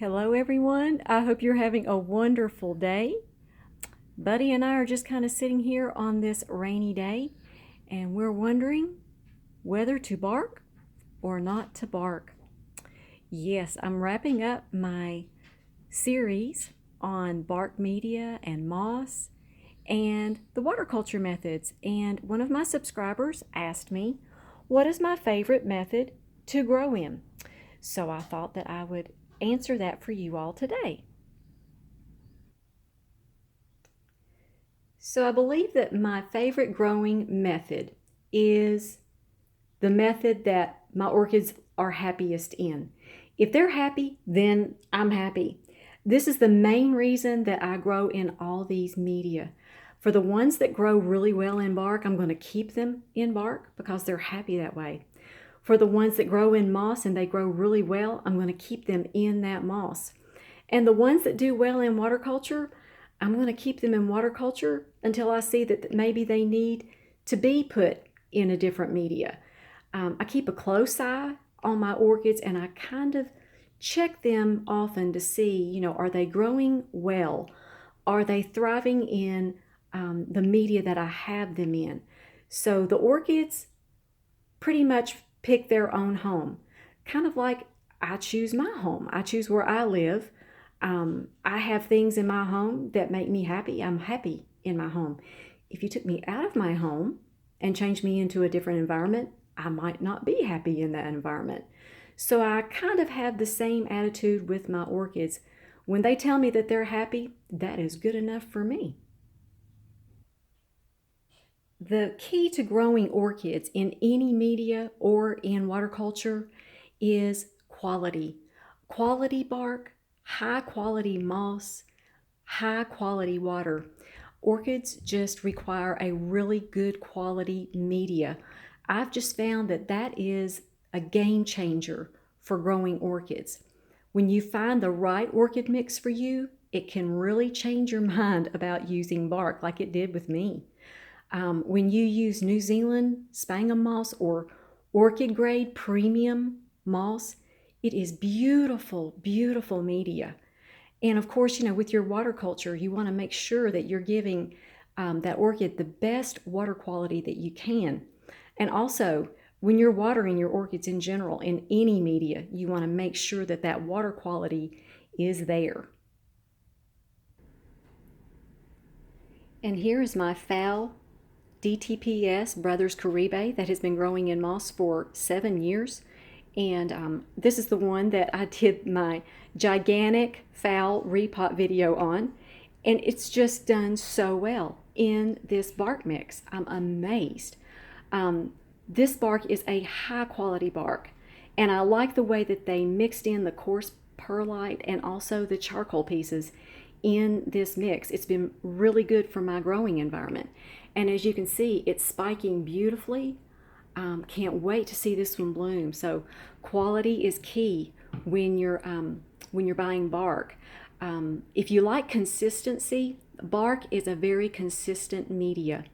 Hello, everyone. I hope you're having a wonderful day. Buddy and I are just kind of sitting here on this rainy day, and we're wondering whether to bark or not to bark. Yes, I'm wrapping up my series on bark media and moss and the water culture methods. And one of my subscribers asked me, what is my favorite method to grow in? So I thought that I would answer that for you all today. So I believe that my favorite growing method is the method that my orchids are happiest in. If they're happy, then I'm happy. This is the main reason that I grow in all these media. For the ones that grow really well in bark, I'm going to keep them in bark because they're happy that way. For the ones that grow in moss and they grow really well, I'm going to keep them in that moss. And the ones that do well in water culture, I'm going to keep them in water culture until I see that maybe they need to be put in a different media. I keep a close eye on my orchids and I kind of check them often to see, are they growing well? Are they thriving in the media that I have them in? So the orchids pretty much pick their own home, kind of like I choose my home. I choose where I live. I have things in my home that make me happy. I'm happy in my home. If you took me out of my home and changed me into a different environment, I might not be happy in that environment. So I kind of have the same attitude with my orchids. When they tell me that they're happy, that is good enough for me. The key to growing orchids in any media or in water culture is quality. Quality bark, high quality moss, high quality water. Orchids just require a really good quality media. I've just found that that is a game changer for growing orchids. When you find the right orchid mix for you, it can really change your mind about using bark like it did with me. When you use New Zealand sphagnum moss or orchid grade premium moss, it is beautiful, beautiful media. And of course, with your water culture, you want to make sure that you're giving that orchid the best water quality that you can. And also, when you're watering your orchids in general, in any media, you want to make sure that that water quality is there. And here is my phal DTPS Brothers Caribe that has been growing in moss for 7 years. And this is the one that I did my gigantic phal repot video on. And it's just done so well in this bark mix. I'm amazed. This bark is a high quality bark. And I like the way that they mixed in the coarse perlite and also the charcoal pieces in this mix. It's been really good for my growing environment. And as you can see, it's spiking beautifully. Can't wait to see this one bloom. So quality is key when you're buying bark. If you like consistency, bark is a very consistent media.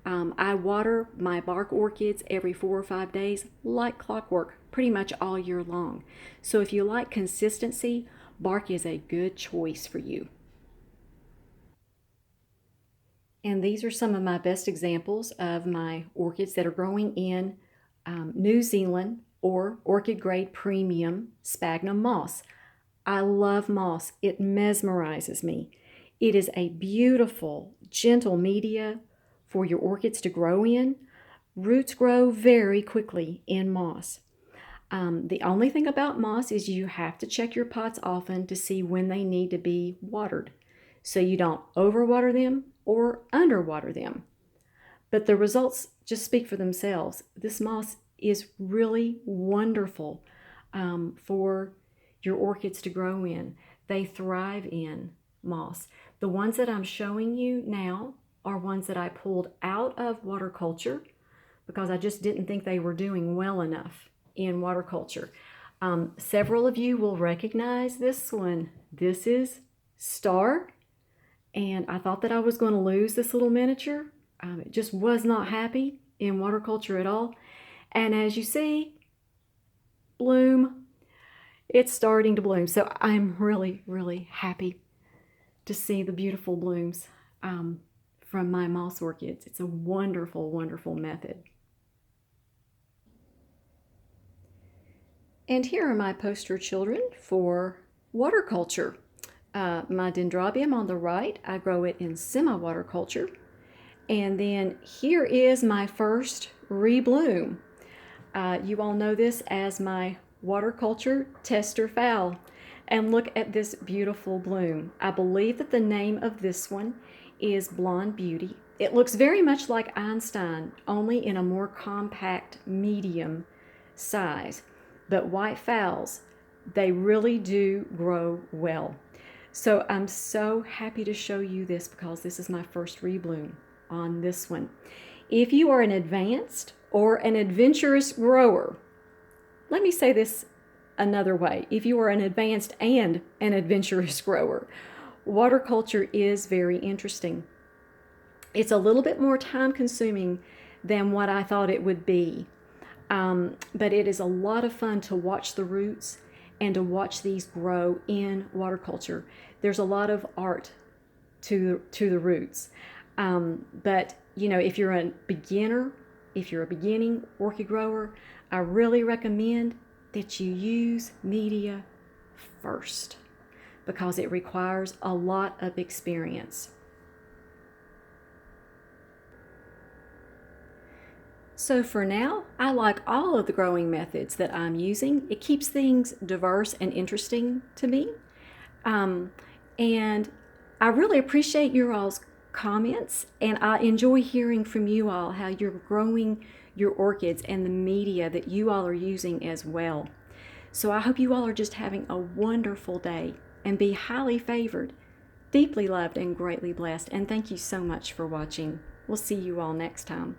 I water my bark orchids every 4 or 5 days like clockwork pretty much all year long. So if you like consistency, bark is a good choice for you. And these are some of my best examples of my orchids that are growing in New Zealand or orchid grade premium sphagnum moss. I love moss. It mesmerizes me. It is a beautiful, gentle media for your orchids to grow in. Roots grow very quickly in moss. The only thing about moss is you have to check your pots often to see when they need to be watered, so you don't overwater them or underwater them. But the results just speak for themselves. This moss is really wonderful for your orchids to grow in. They thrive in moss. The ones that I'm showing you now are ones that I pulled out of water culture because I just didn't think they were doing well enough in water culture. Several of you will recognize this one. This is Star. And I thought that I was going to lose this little miniature. It just was not happy in water culture at all. And as you see, bloom. It's starting to bloom. So I'm really, really happy to see the beautiful blooms from my moss orchids. It's a wonderful, wonderful method. And here are my poster children for water culture. My dendrobium on the right, I grow it in semi-water culture. And then here is my first rebloom. You all know this as my water culture tester fowl. And look at this beautiful bloom. I believe that the name of this one is Blonde Beauty. It looks very much like Einstein, only in a more compact medium size. But white phals, they really do grow well. So I'm so happy to show you this because this is my first rebloom on this one. If you are an advanced or an adventurous grower, let me say this another way. If you are an advanced and an adventurous grower, water culture is very interesting. It's a little bit more time consuming than what I thought it would be. But it is a lot of fun to watch the roots and to watch these grow in water culture. There's a lot of art to the roots. But you know, if you're a beginner, if you're a beginning orchid grower, I really recommend that you use media first because it requires a lot of experience. So for now, I like all of the growing methods that I'm using. It keeps things diverse and interesting to me. And I really appreciate your all's comments, and I enjoy hearing from you all how you're growing your orchids and the media that you all are using as well. So I hope you all are just having a wonderful day and be highly favored, deeply loved, and greatly blessed. And thank you so much for watching. We'll see you all next time.